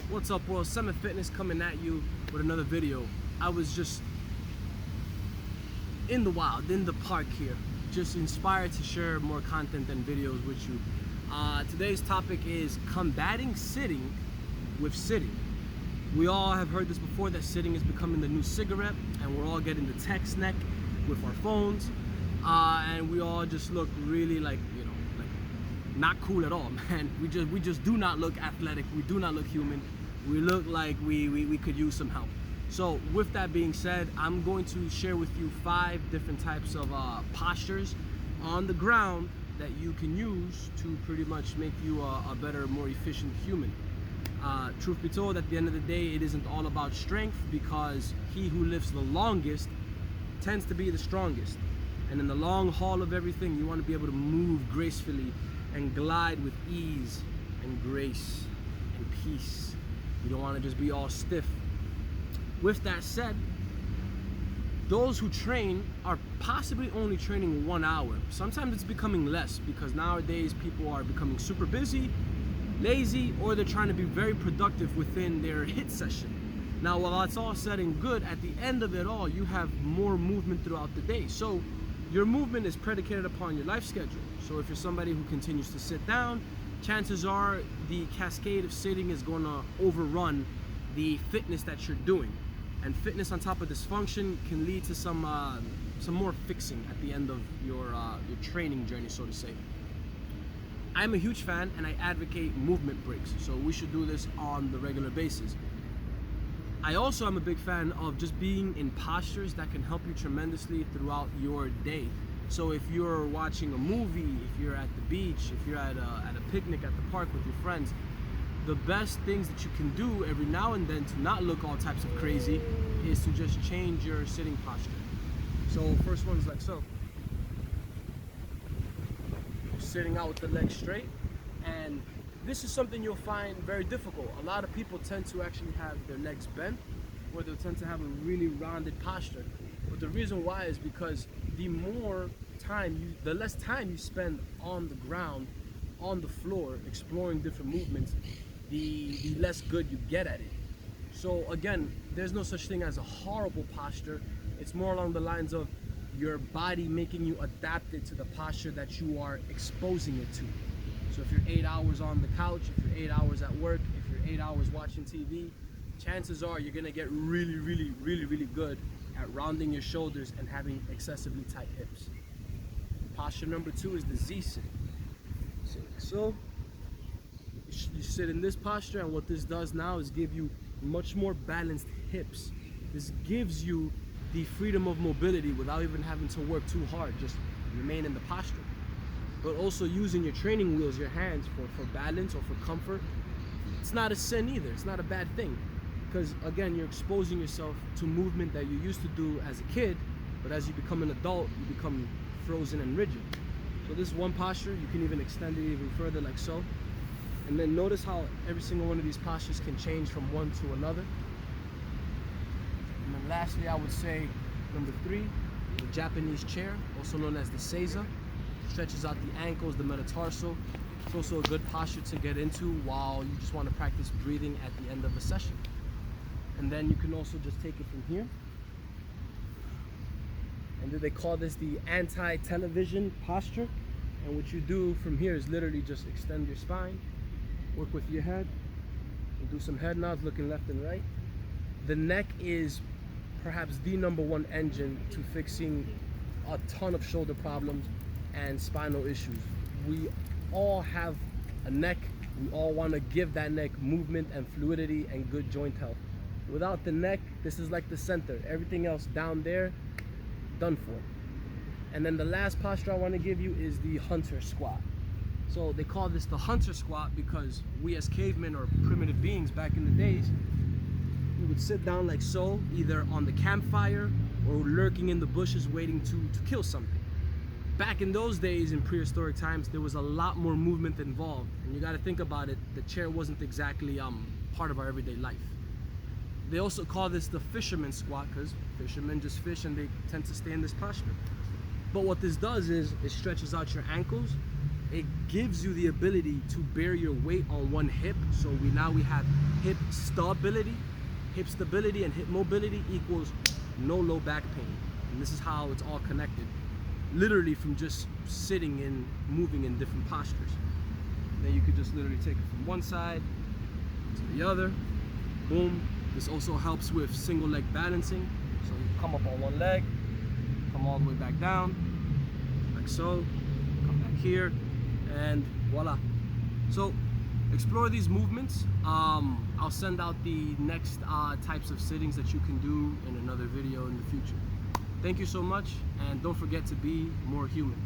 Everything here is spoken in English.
What's up, world? Semetfitness coming at you with another video. I was just in the wild, in the park here, just inspired to share more content and videos with you. Today's topic is combating sitting with sitting. We all have heard this before, that sitting is becoming the new cigarette, and we're all getting the text neck with our phones, and we all just look really like, not cool at all, man. We just do not look athletic. We do not look human. We look like we could use some help. So with that being said, I'm going to share with you 5 different types of postures on the ground that you can use to pretty much make you a better, more efficient human. Truth be told, at the end of the day, it isn't all about strength, because he who lives the longest tends to be the strongest. And in the long haul of everything, you want to be able to move gracefully and glide with ease and grace and peace. You don't want to just be all stiff. With that said, those who train are possibly only training 1 hour. Sometimes it's becoming less, because nowadays people are becoming super busy, lazy, or they're trying to be very productive within their HIIT session. Now, while that's all said and good, at the end of it all, you have more movement throughout the day. So your movement is predicated upon your life schedule. So if you're somebody who continues to sit down, chances are the cascade of sitting is going to overrun the fitness that you're doing. And fitness on top of dysfunction can lead to some more fixing at the end of your training journey, so to say. I'm a huge fan, and I advocate movement breaks. So we should do this on the regular basis. I also am a big fan of just being in postures that can help you tremendously throughout your day. So if you're watching a movie, if you're at the beach, if you're at a picnic at the park with your friends, the best things that you can do every now and then to not look all types of crazy is to just change your sitting posture. So first one's like so. Sitting out with the legs straight, and this is something you'll find very difficult. A lot of people tend to actually have their legs bent, or they'll tend to have a really rounded posture. But the reason why is because the less time you spend on the ground, on the floor, exploring different movements, the less good you get at it. So again, there's no such thing as a horrible posture. It's more along the lines of your body making you adapted to the posture that you are exposing it to. So if you're 8 hours on the couch, if you're 8 hours at work, if you're 8 hours watching TV, chances are you're gonna get really good at rounding your shoulders and having excessively tight hips. Posture number 2 is the Z sit. So you sit in this posture, and what this does now is give you much more balanced hips. This gives you the freedom of mobility without even having to work too hard. Just remain in the posture. But also using your training wheels, your hands, for balance or for comfort. It's not a sin either. It's not a bad thing, because again, you're exposing yourself to movement that you used to do as a kid, but as you become an adult, you become frozen and rigid. So this is one posture. You can even extend it even further, like so. And then notice how every single one of these postures can change from one to another. And then lastly, I would say number 3, the Japanese chair, also known as the Seiza. Stretches out the ankles, the metatarsal. It's also a good posture to get into while you just want to practice breathing at the end of a session. And then you can also just take it from here. And then they call this the anti-television posture. And what you do from here is literally just extend your spine, work with your head, and do some head nods looking left and right. The neck is perhaps the #1 engine to fixing a ton of shoulder problems and spinal issues. We all have a neck. We all want to give that neck movement and fluidity and good joint health. Without the neck, this is like the center. Everything else down there, done for. And then the last posture I want to give you is the hunter squat. So they call this the hunter squat because we as cavemen or primitive beings back in the days, we would sit down like so, either on the campfire or lurking in the bushes waiting to kill something. Back in those days, in prehistoric times, there was a lot more movement involved. And you got to think about it, the chair wasn't exactly part of our everyday life. They also call this the fisherman squat because fishermen just fish and they tend to stay in this posture. But what this does is it stretches out your ankles, it gives you the ability to bear your weight on one hip. So we have hip stability. Hip stability and hip mobility equals no low back pain. And this is how it's all connected, literally from just sitting and moving in different postures. Then you could just literally take it from one side to the other. Boom. This also helps with single leg balancing. So you come up on one leg, come all the way back down, like so, come back here, and voila. So explore these movements. I'll send out the next types of sittings that you can do in another video in the future. Thank you so much, and don't forget to be more human.